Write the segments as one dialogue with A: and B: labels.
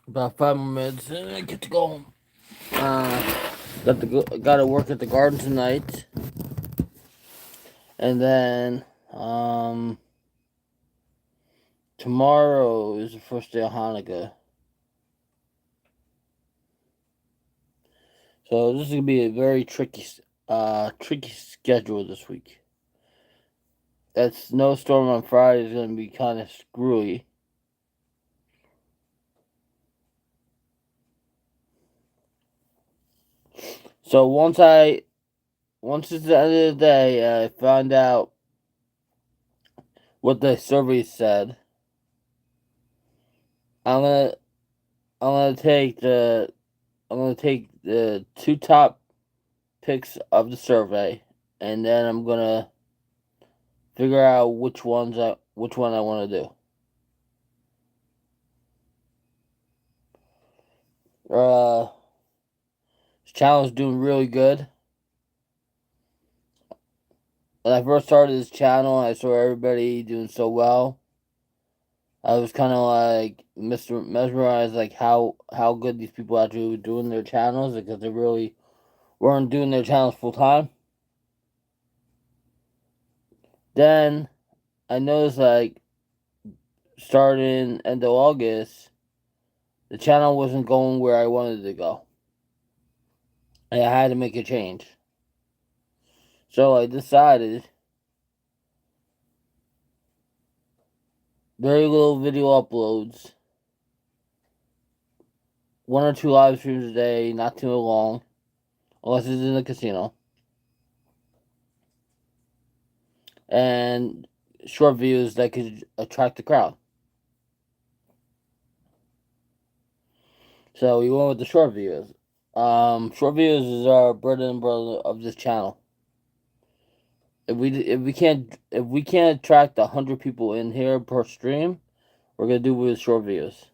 A: About 5 more minutes and I get to go home. Got to work at the garden tonight, and then tomorrow is the first day of Hanukkah. So this is gonna be a very tricky schedule this week. That snowstorm on Friday is gonna be kind of screwy. So once it's the end of the day, I found out what the survey said. I'm gonna I'm gonna take the I'm gonna take the two top picks of the survey, and then I'm gonna figure out which one I want to do. This channel is doing really good. When I first started this channel, I saw everybody doing so well. I was kind of like mesmerized, like how good these people actually were doing their channels, because they really weren't doing their channels full time. Then I noticed, like, starting end of August, the channel wasn't going where I wanted it to go, and I had to make a change. So I decided very little video uploads, one or two live streams a day, not too long, unless it's in the casino, and short videos that could attract the crowd. So we went with the short videos. Short videos is our bread and butter of this channel. If we can't attract 100 people in here per stream, we're gonna do with short videos,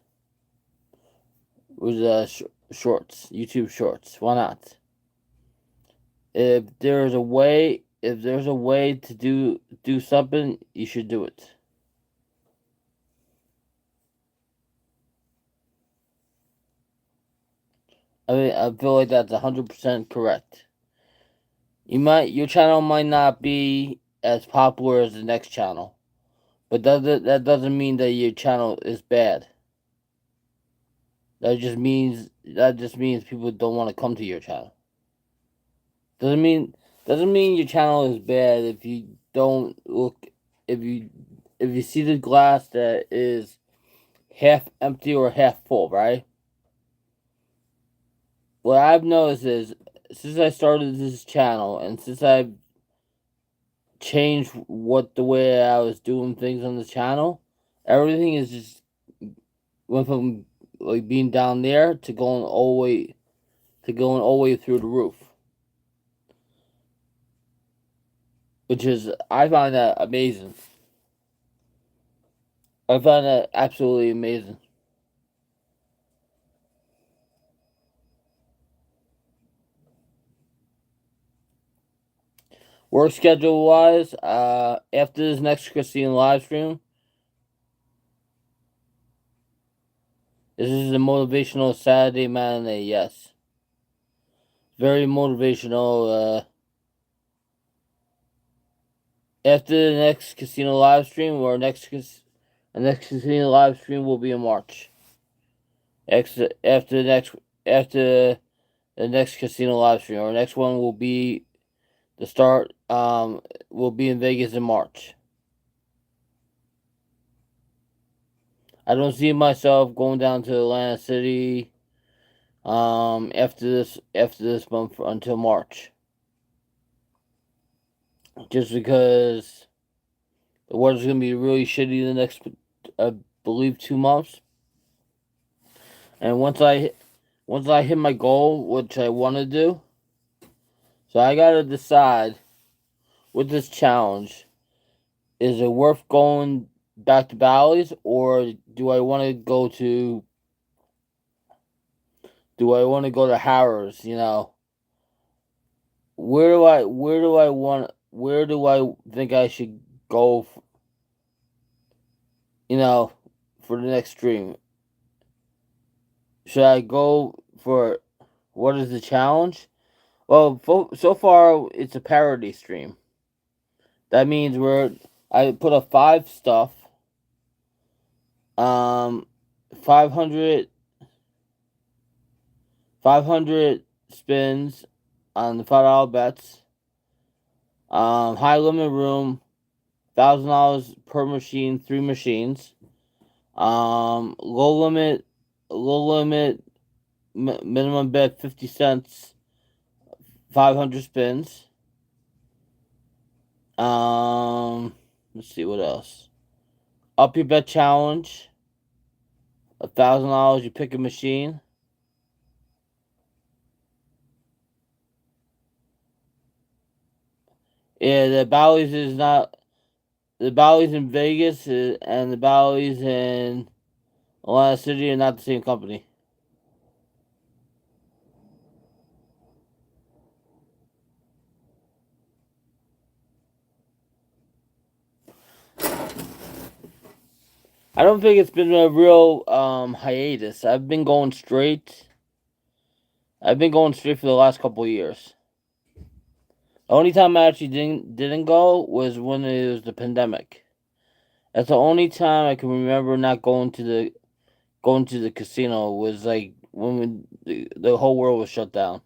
A: with shorts, YouTube shorts. Why not? If there's a way to do something, you should do it. I mean, I feel like that's 100% correct. Your channel might not be as popular as the next channel, but that doesn't mean that your channel is bad. That just means people don't want to come to your channel. Doesn't mean doesn't mean your channel is bad if you don't look if you if you see the glass that is half empty or half full, right? What I've noticed is, since I started this channel and since I've changed what the way I was doing things on the channel, everything is just went from like being down there to going all the way through the roof, which is I find that amazing. I find that absolutely amazing. Work schedule wise, after this next Christine live stream, this is a motivational Saturday matinee. Yes, very motivational. After the next casino live stream, or the next casino live stream will be in March. After the next casino live stream, our next one will be the start. Will be in Vegas in March. I don't see myself going down to Atlantic City after this month until March, just because the weather's gonna be really shitty the next, I believe, 2 months. And once I hit my goal, which I want to do, so I gotta decide with this challenge: is it worth going back to Bally's, or do I want to go to Harrah's? Where do I think I should go? You know, for the next stream. Should I go for what is the challenge? Well, so far it's a parody stream. That means I put up 5 stuff, 500, 500 spins on the $5 bets. High limit room, $1,000 per machine, 3 machines. Low limit, minimum bet 50 cents, 500 spins. Let's see what else. Up your bet challenge, $1,000. You pick a machine. Yeah, the Bally's is not the Bally's in Vegas and the Bally's in Atlanta City are not the same company. I don't think it's been a real hiatus. I've been going straight for the last couple of years. The only time I actually didn't go was when it was the pandemic. That's the only time I can remember not going to the casino was like when the whole world was shut down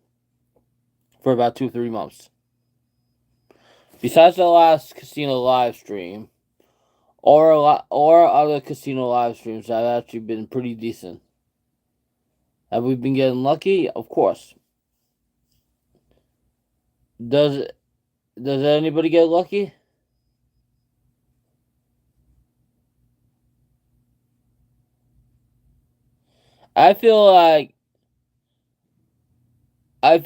A: for about 2 3 months. Besides the last casino live stream, or other casino live streams have actually been pretty decent. Have we been getting lucky? Of course. Does does anybody get lucky? I feel like if I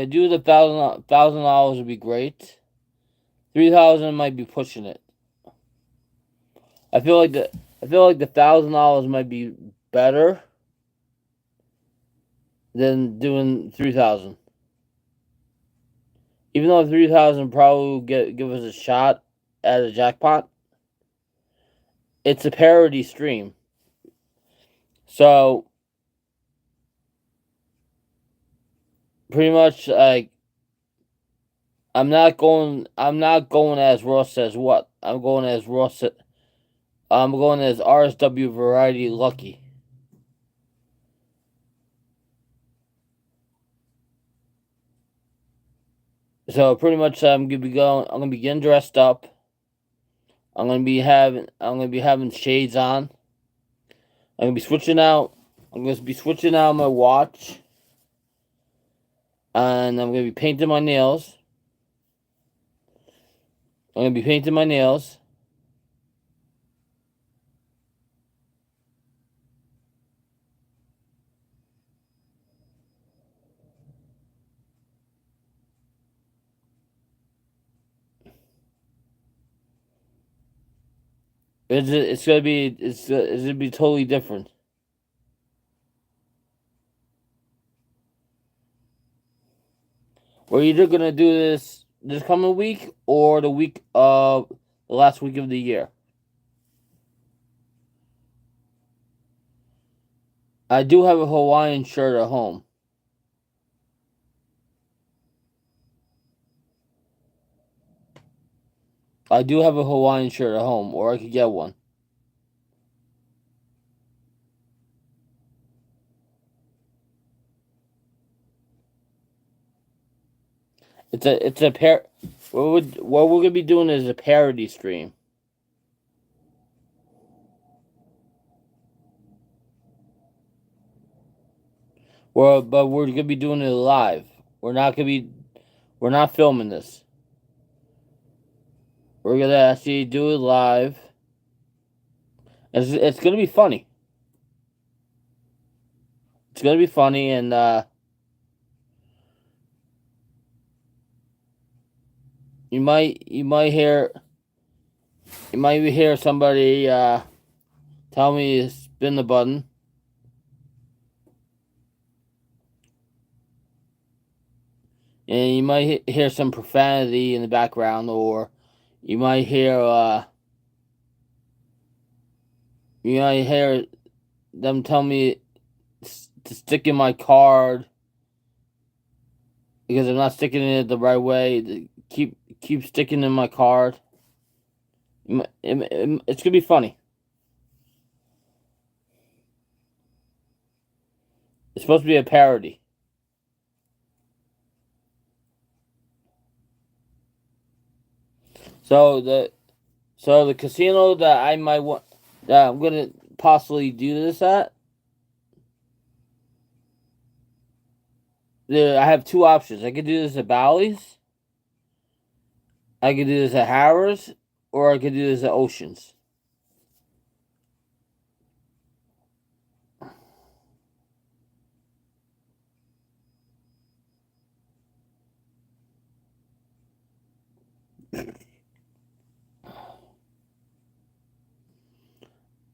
A: do the $1,000 would be great. 3,000 might be pushing it. I feel like the $1,000 might be better than doing 3,000. Even though 3,000 probably will give us a shot at a jackpot, it's a parody stream. So pretty much like I'm not going as Ross says what. I'm going as RSW Variety Lucky. So pretty much I'm gonna be getting dressed up. I'm gonna be having shades on. I'm gonna be switching out I'm gonna be switching out my watch, and I'm gonna be painting my nails. I'm gonna be painting my nails. It's gonna be totally different. We're either gonna do this coming week or the week of the last week of the year. I do have a Hawaiian shirt at home. I do have a Hawaiian shirt at home, or I could get one. It's a pair. What we're gonna be doing is a parody stream. But we're gonna be doing it live. We're not gonna be. We're not filming this. We're gonna actually do it live. It's gonna be funny. It's gonna be funny, and you might hear somebody tell me to spin the button, and you might hear some profanity in the background, or you might hear you might hear them tell me to stick in my card because I'm not sticking it the right way. To keep sticking in my card. It's gonna be funny. It's supposed to be a parody. So the casino that I might want that I'm gonna possibly do this at. I have two options. I could do this at Bally's. I could do this at Harrah's, or I could do this at Oceans.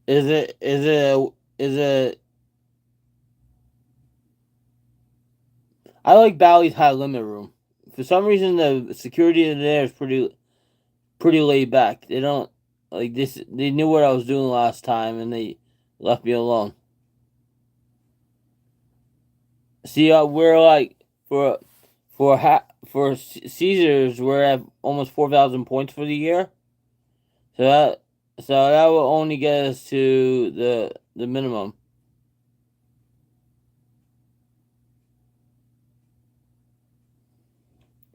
A: Is it? I like Bally's high limit room. For some reason, the security in there is pretty laid back. They don't like this. They knew what I was doing last time, and they left me alone. See, we're like for Caesars, we're at almost 4,000 points for the year. So that will only get us to the minimum.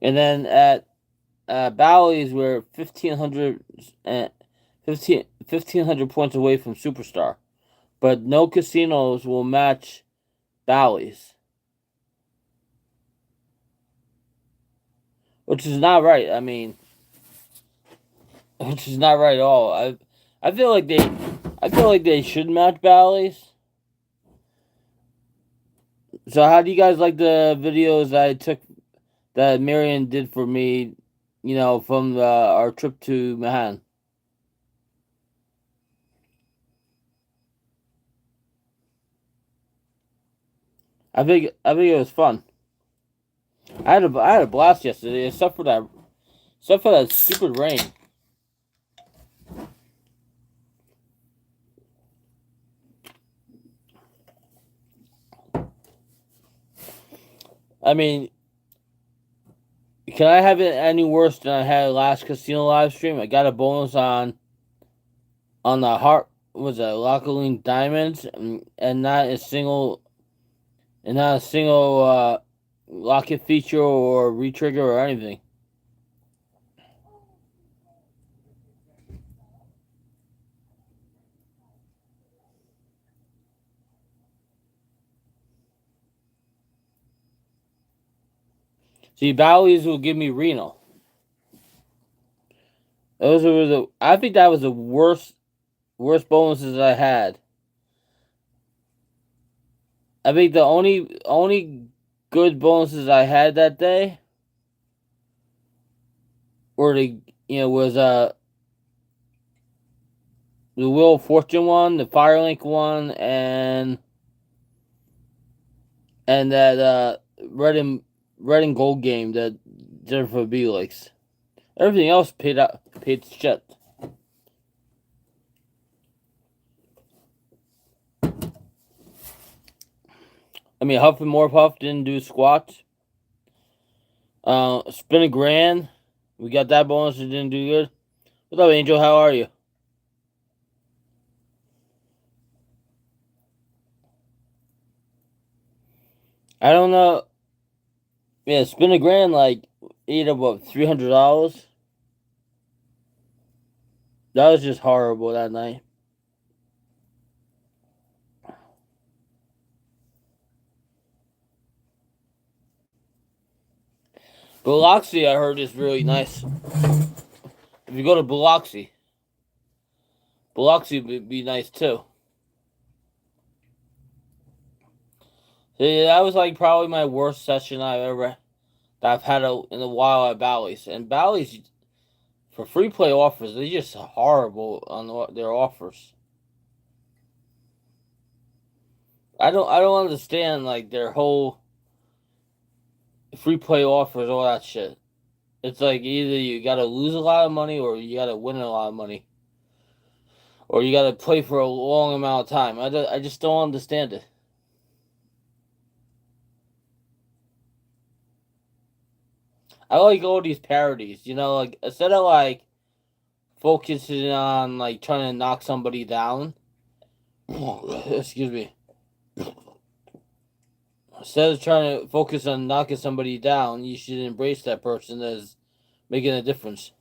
A: And then at Bally's, we're 1,500 1,500 points away from Superstar, but no casinos will match Bally's, which is not right. I mean, which is not right at all. I feel like they should match Bally's. So how do you guys like the videos I took that Marion did for me? From our trip to Mahan. I think it was fun. I had a blast yesterday, except for that stupid rain. I mean, can I have it any worse than I had last casino live stream? I got a bonus on the heart was a Lockaline Diamonds, and not a single locket feature or retrigger or anything. See, Bally's will give me Reno. I think that was the worst bonuses I had. I think the only good bonuses I had that day were the Wheel of Fortune one, the Firelink one, and that red and gold game that Jennifer B likes. Everything else paid shit. I mean, Huff and More Puff didn't do squats. Spin a grand. We got that bonus. It didn't do good. What's up, Angel? How are you? I don't know. Yeah, spin a grand like ate up what $300. That was just horrible that night. Biloxi, I heard, is really nice. If you go to Biloxi would be nice too. So yeah, that was like probably my worst session I've had in a while at Bally's. And Bally's for free play offers, they're just horrible on their offers. I don't understand like their whole free play offers, all that shit. It's like either you gotta lose a lot of money or you gotta win a lot of money. Or you gotta play for a long amount of time. I just don't understand it. I like all these parodies. You know, like instead of like focusing on like trying to knock somebody down. Excuse me. Instead of trying to focus on knocking somebody down, you should embrace that person as making a difference.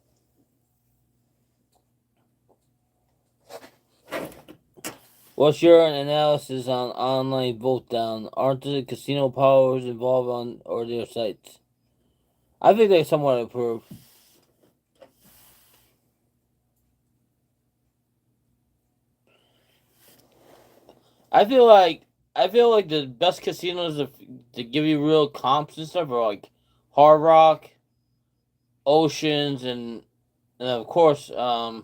A: What's your analysis on online vote down? Aren't the casino powers involved on or their sites? I think they somewhat improved. I feel like the best casinos to give you real comps and stuff are like Hard Rock, Oceans, and of course the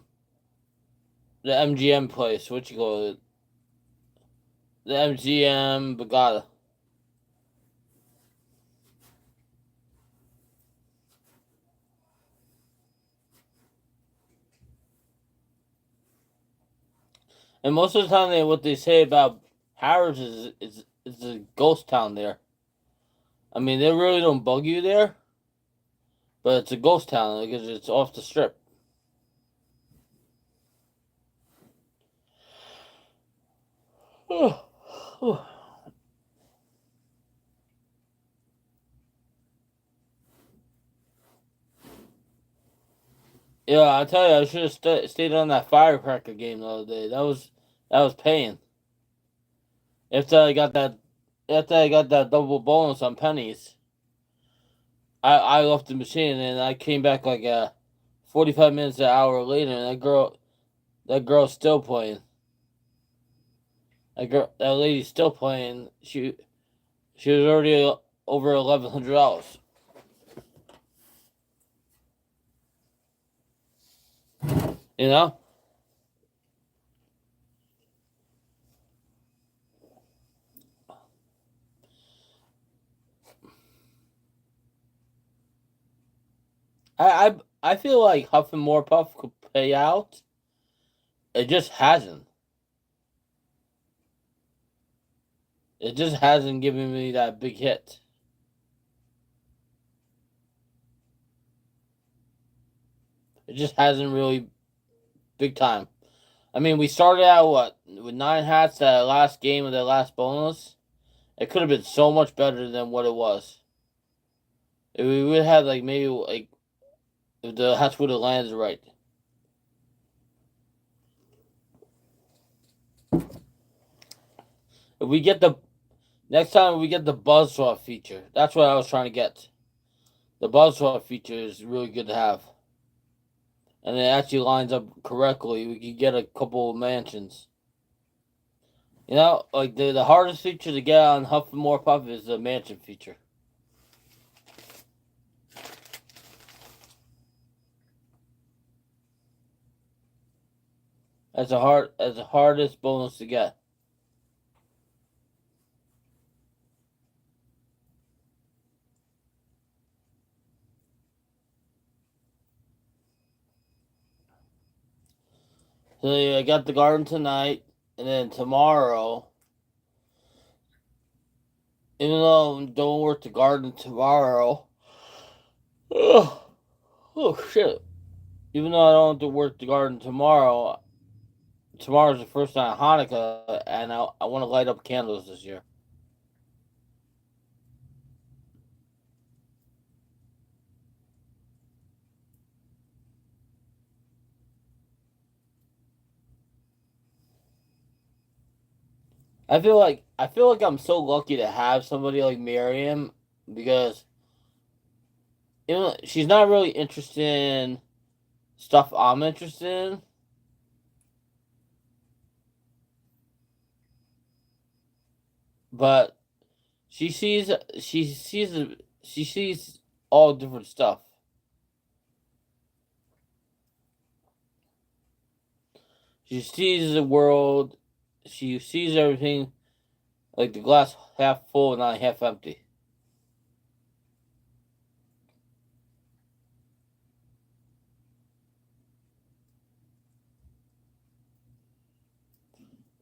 A: MGM place. What you call it? The MGM Bagada. And most of the time, what they say about Harris is a ghost town there. I mean, they really don't bug you there, but it's a ghost town because it's off the strip. Yeah, I tell you, I should have stayed on that firecracker game the other day. That was paying. After I got that double bonus on pennies, I left the machine and I came back like 45 minutes an hour later, and that girl's still playing. That lady's still playing. She was already over $1,100. You know, I feel like Huff and More Puff could pay out. It just hasn't. It just hasn't given me that big hit. It just hasn't really big time. I mean, we started out with 9 hats that last game of the last bonus. It could have been so much better than what it was. If we would have like maybe like if the hats would have landed right. If we get the next time we get the buzzsaw feature, that's what I was trying to get. The buzzsaw feature is really good to have, and it actually lines up correctly. We could get a couple of mansions. You know, like the hardest feature to get on Huff and More Puff is the mansion feature. That's the hardest bonus to get. So yeah, I got the garden tonight, and then tomorrow, even though I don't work the garden tomorrow, oh, oh shit. Even though I don't have to work the garden tomorrow, tomorrow's the first night of Hanukkah, and I want to light up candles this year. I feel like I'm so lucky to have somebody like Miriam because you know she's not really interested in stuff I'm interested in, but she sees she sees she sees all different stuff. She sees the world. She sees everything like the glass half full, not half empty.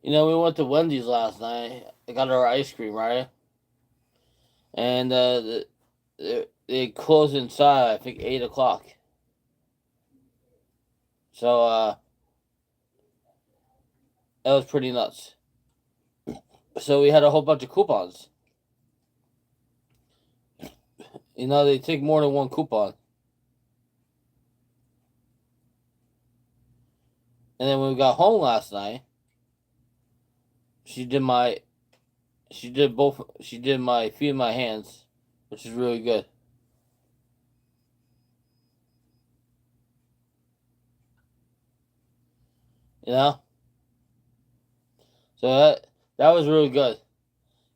A: You know, we went to Wendy's last night. I got our ice cream, right? And they close inside. I think 8 o'clock. So that was pretty nuts. So we had a whole bunch of coupons. They take more than one coupon. And then when we got home last night, she did my feet and my hands, which is really good. You know? So that was really good.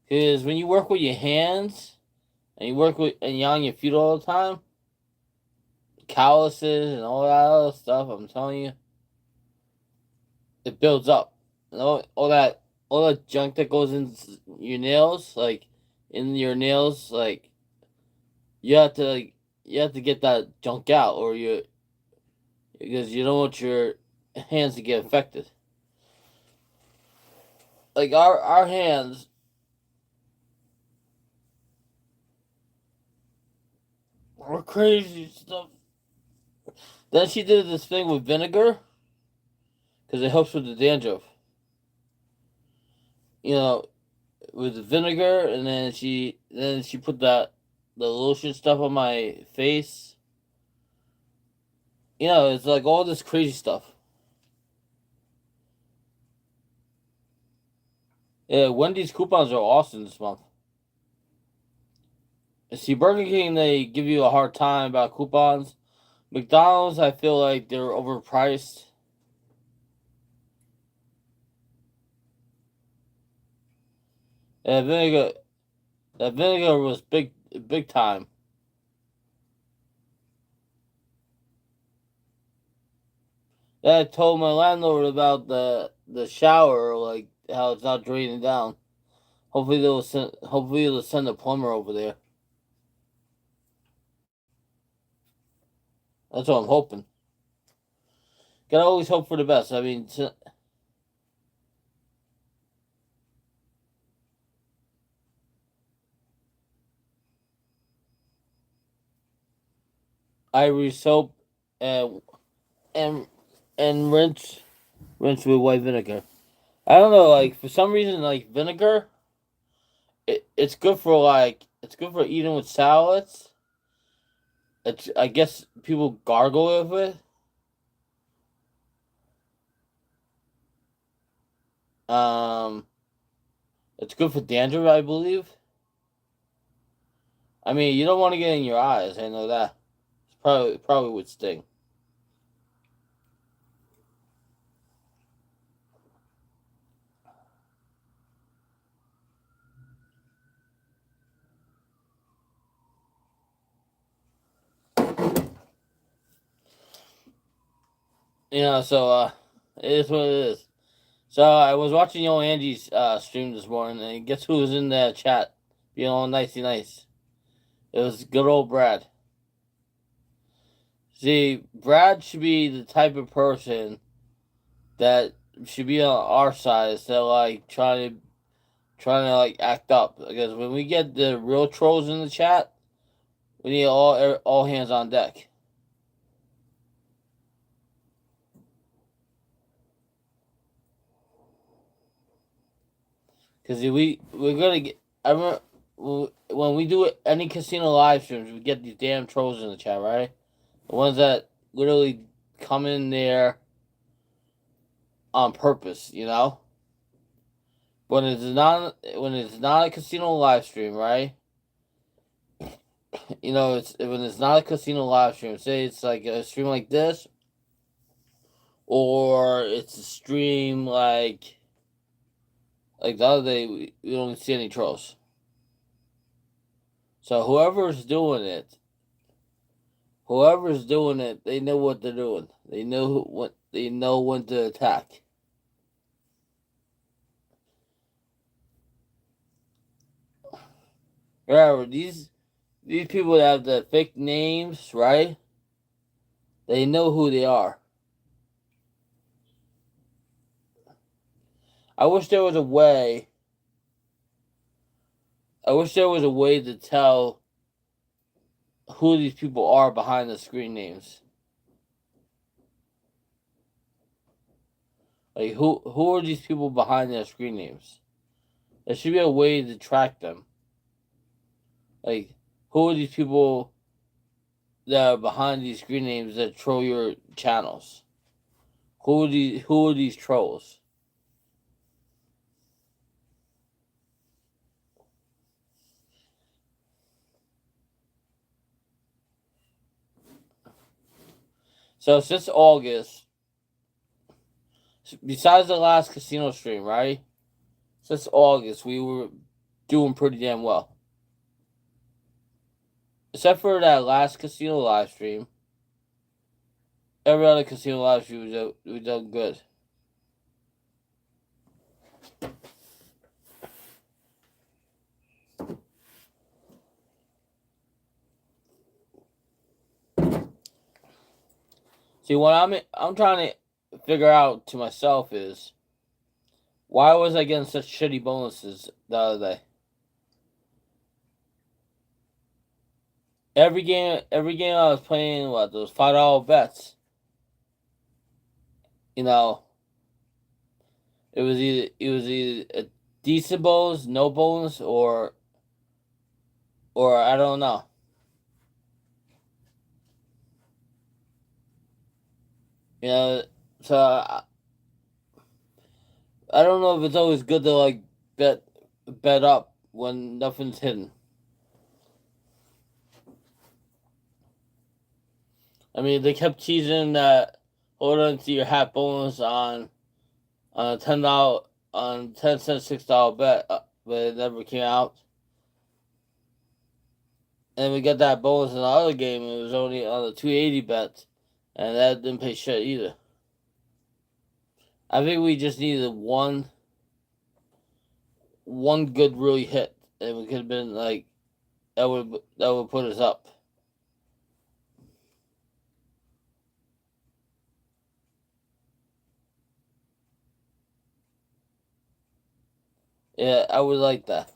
A: Because when you work with your hands and you're on your feet all the time, calluses and all that other stuff, I'm telling you, it builds up. All that junk that goes in your nails, like in your nails, like you have to get that junk out, or you because you don't want your hands to get infected. Like our hands are crazy stuff. Then she did this thing with vinegar because it helps with the dandruff. You know, with the vinegar, and then she put the lotion stuff on my face. It's like all this crazy stuff. Yeah, Wendy's coupons are awesome this month. See, Burger King, they give you a hard time about coupons. McDonald's, I feel like they're overpriced. That vinegar, that vinegar was big time. Yeah, I told my landlord about the shower, like how it's not draining down. Hopefully they'll send a plumber over there. That's what I'm hoping. Gotta always hope for the best. I mean, Ivory soap and and and rinse with white vinegar. I don't know, like for some reason, like vinegar, it's good for eating with salads. It's I guess people gargle with it. It's good for dandruff, I believe. I mean, you don't want to get in your eyes. I know that. It's probably would sting. It is what it is. So I was watching Yo Angie's stream this morning, and guess who was in the chat, being all nicey nice? It was good old Brad. See, Brad should be the type of person that should be on our side instead of like trying to like act up. Because when we get the real trolls in the chat, we need all hands on deck. Because we're gonna get. I remember when we do any casino live streams, we get these damn trolls in the chat, right? The ones that literally come in there on purpose, you know. When it's not a casino live stream, right? It's when it's not a casino live stream. Say it's like a stream like this, or it's a stream like the other day. We don't see any trolls. So whoever's doing it, they know what they're doing. They know when to attack. Remember, these people that have the fake names, right? They know who they are. I wish there was a way. I wish there was a way to tell who these people are behind the screen names. Like who are these people behind their screen names? There should be a way to track them. Like who are these people that are behind these screen names that troll your channels? Who are these trolls? So since August, besides the last casino stream, right? Since August, we were doing pretty damn well. Except for that last casino live stream. Every other casino live stream we done good. See, what I'm trying to figure out to myself is why was I getting such shitty bonuses the other day? Every game I was playing, what, those $5 bets. You know, it was either a decent bonus, no bonus, or I don't know. You know, so I don't know if it's always good to like bet up when nothing's hidden. I mean, they kept teasing that hold on to your hat bonus on a $10 on 10 cent $6 bet, but it never came out. And we got that bonus in the other game. It was only on the 280 bet, and that didn't pay shit either. I think we just needed one good really hit, and we could have been like that would put us up. Yeah, I would like that.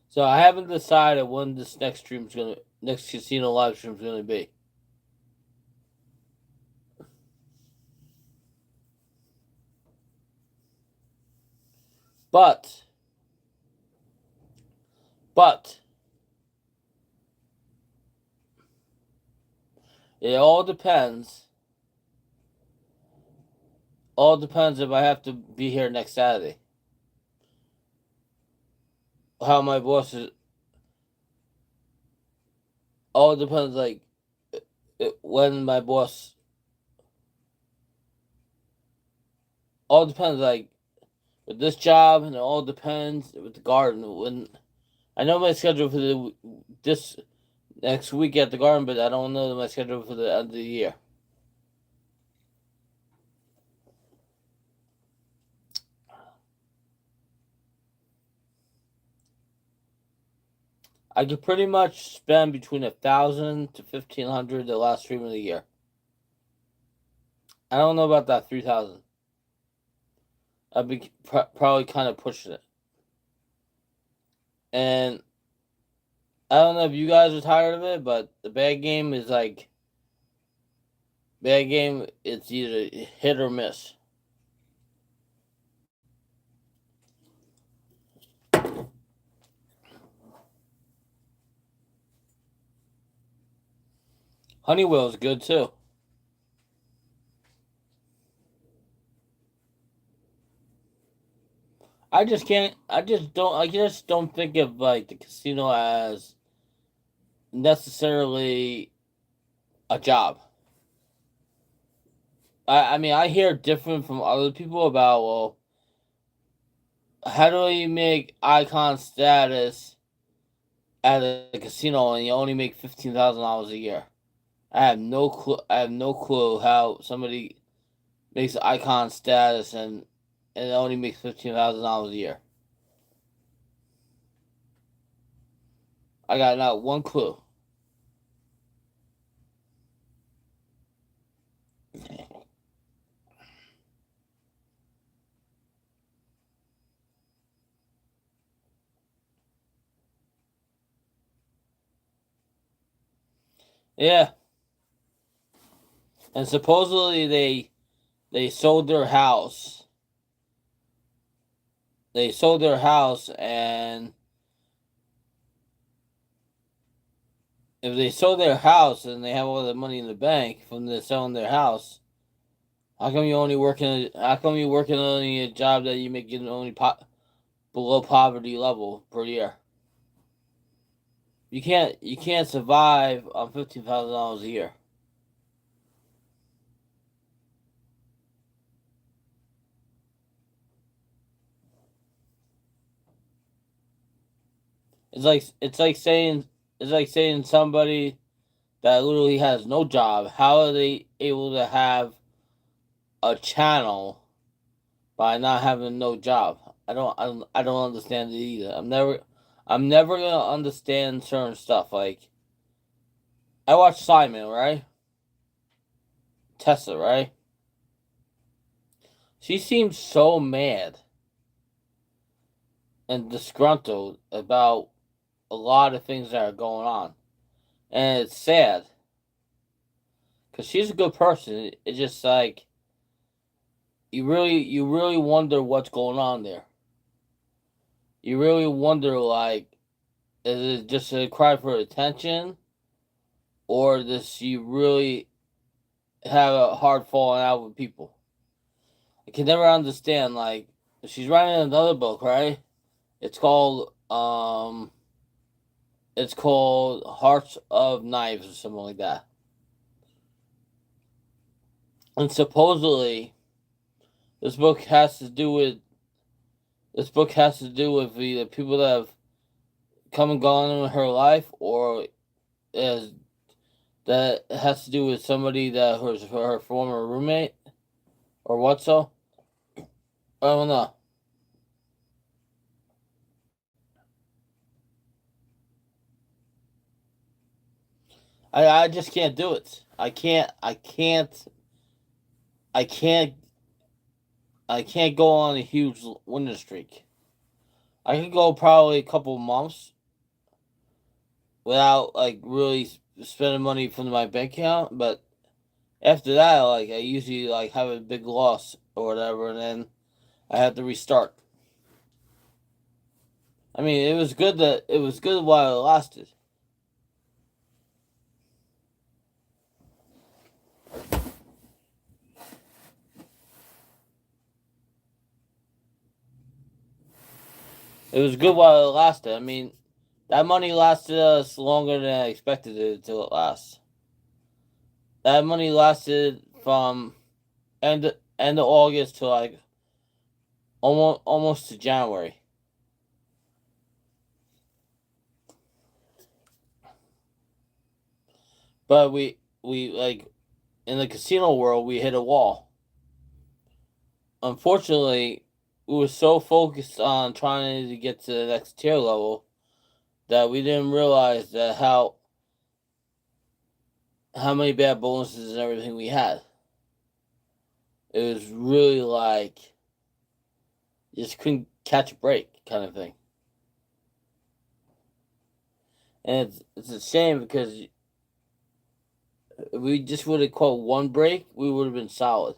A: So I haven't decided when this next casino live stream is gonna be. But it all depends. All depends if I have to be here next Saturday. How my boss is. All depends, like when my boss. All depends, like with this job, and it all depends with the garden. When I know my schedule for this next week at the garden, but I don't know my schedule for the end of the year. I could pretty much spend between 1,000 to 1,500 the last stream of the year. I don't know about that 3,000. I'd be probably kind of pushing it. And I don't know if you guys are tired of it, but the bad game is like bad game. It's either hit or miss. Honeywell is good too. I just can't. I just don't think of like the casino as necessarily a job. I mean, I hear different from other people about, well, how do you make icon status at a casino and you only make $15,000 a year? I have no clue. I have no clue how somebody makes icon status and it only makes $15,000 a year? I got not one clue. Yeah, and supposedly they sold their house. They sold their house, and if they sold their house and they have all the money in the bank from the selling their house, how come you only working? How come you working only a job that you make it only below poverty level per year? You can't survive on $15,000 a year. It's like saying somebody that literally has no job. How are they able to have a channel by not having no job? I don't understand it either. I'm never gonna understand certain stuff. Like I watched Simon, right? Tessa, right? She seems so mad and disgruntled about a lot of things that are going on, and it's sad because she's a good person. It's just like you really wonder what's going on there. You really wonder, like, is it just a cry for attention, or does she really have a hard falling out with people? I can never understand. Like, she's writing another book, right? It's called it's called Hearts of Knives or something like that. And supposedly, this book has to do with this book has to do with either people that have come and gone in her life, or is that has to do with somebody that was her former roommate, or what? So I don't know. I just can't do it. I can't I can't go on a huge winning streak. I could go probably a couple months without like really spending money from my bank account, but after that, like I usually like have a big loss or whatever, and then I have to restart. I mean, it was good while it lasted. It was good while it lasted. I mean, that money lasted us longer than I expected it to last. That money lasted from end of August to like almost to January. But we like in the casino world we hit a wall. Unfortunately, we were so focused on trying to get to the next tier level that we didn't realize that how many bad bonuses and everything we had. It was really like you just couldn't catch a break kind of thing. And it's a shame because if we just would have caught one break, we would have been solid.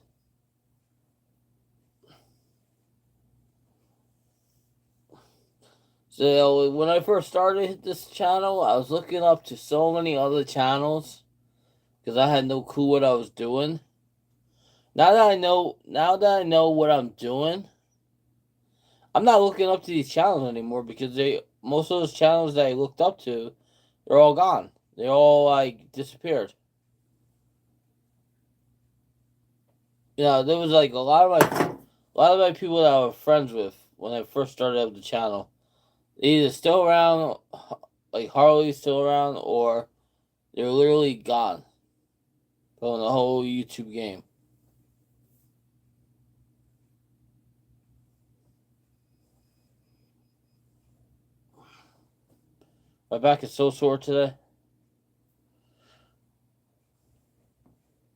A: So when I first started this channel, I was looking up to so many other channels because I had no clue what I was doing. Now that I know what I'm doing, I'm not looking up to these channels anymore because they most of those channels that I looked up to, they're all gone. They all like disappeared. There was like a lot of my people that I was friends with when I first started up the channel, either still around, like Harley's still around, or they're literally gone from the whole YouTube game. My back is so sore today.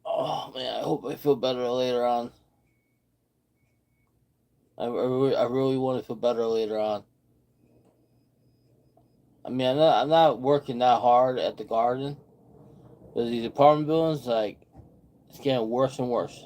A: Oh man, I hope I feel better later on. I really want to feel better later on. I mean, I'm not working that hard at the garden, but these apartment buildings, like, it's getting worse and worse.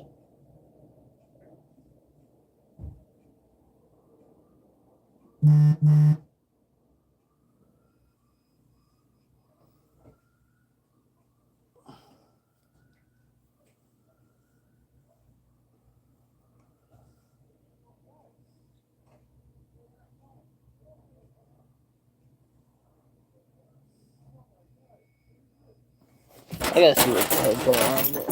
A: I gotta see what's going on there.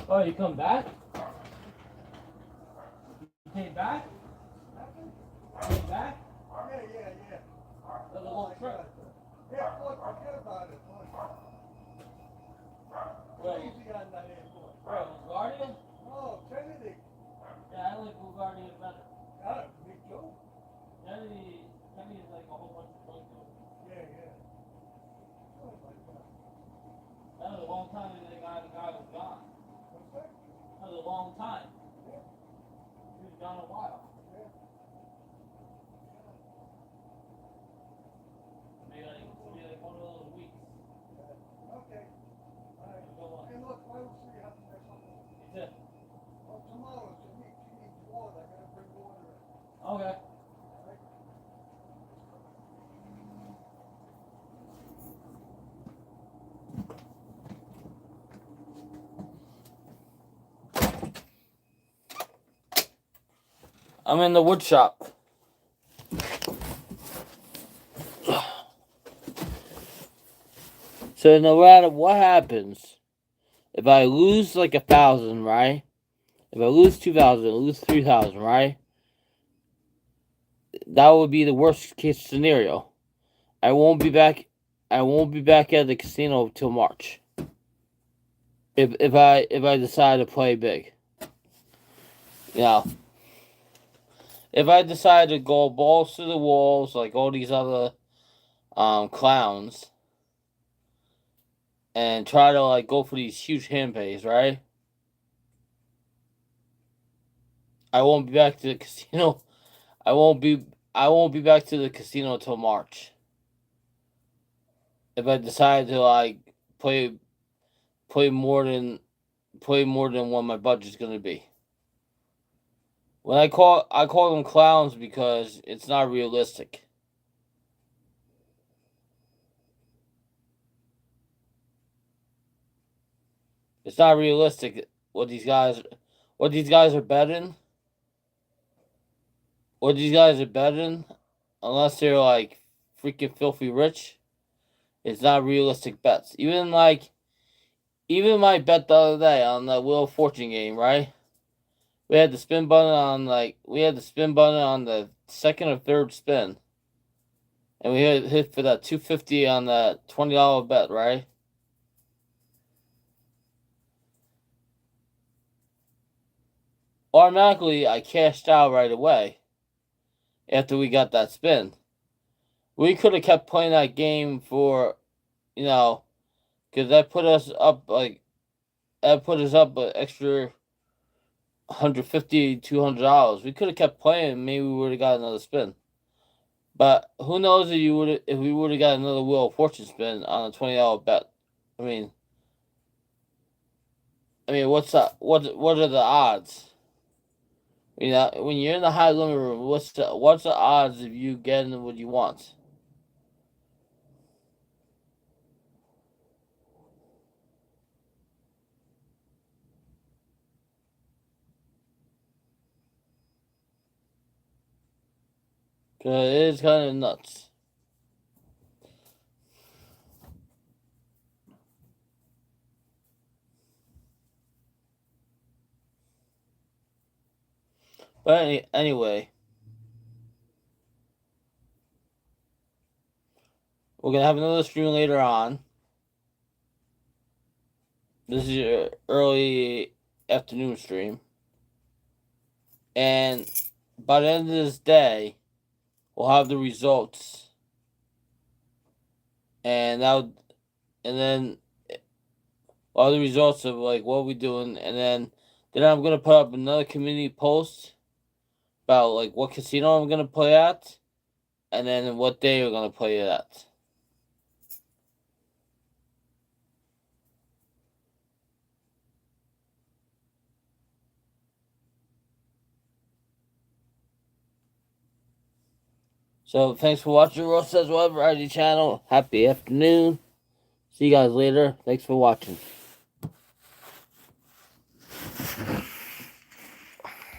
A: Oh, you come back? You came back? You came back?
B: Yeah.
A: That was a long trip.
B: Yeah, forget about it.
A: Where?
B: Easy on that airport.
A: Where? LaGuardia?
B: No, Kennedy.
A: Yeah, I like LaGuardia better.
B: Yeah, me too.
A: Kennedy is like a whole bunch of drug dealers.
B: Yeah. Oh my God.
A: That was a long time that the guy was gone.
B: What's that?
A: That was a long time.
B: Yeah.
A: He was gone a while.
B: Yeah.
A: Maybe like one of those weeks.
B: Okay. All right.
A: Go on.
B: Hey, look, why don't we have next one?
A: He said,
B: Well, tomorrow, she needs water. I gotta bring water in.
A: okay.
B: All right?
A: I'm in the wood shop. So no matter what happens, if I lose like 1,000, right? If I lose 2,000, lose 3,000, right? That would be the worst case scenario. I won't be back. I won't be back at the casino till March. If I decide to play big, you know, if I decide to go balls to the walls like all these other clowns and try to like go for these huge hand pays, right? I won't be back to the casino. I won't be. I won't be back to the casino till March. If I decide to like play play more than what my budget's gonna be. When I call them clowns because it's not realistic. It's not realistic what these guys are betting. What these guys are betting, unless they're like freaking filthy rich, it's not realistic bets. Even my bet the other day on the Wheel of Fortune game, right? We had the spin button on the second or third spin. And we hit for that 250 on that $20 bet, right? Automatically I cashed out right away after we got that spin. We could have kept playing that game for, you know, because that put us up an extra $150, $200. We could have kept playing. Maybe we would have got another spin. But who knows if we would have got another Wheel of Fortune spin on a $20 bet. I mean, what are the odds? You know, when you're in the high limit room, what's the odds of you getting what you want? Cause it is kind of nuts. But anyway, We're gonna have another stream later on. This is your early afternoon stream. And by the end of this day, we'll have the results. And then all the results of like what we're doing, and then I'm gonna put up another community post about like what casino I'm gonna play at, and then what day we're gonna play it at. So thanks for watching Rose Says Web Variety Channel. Happy afternoon. See you guys later. Thanks for watching.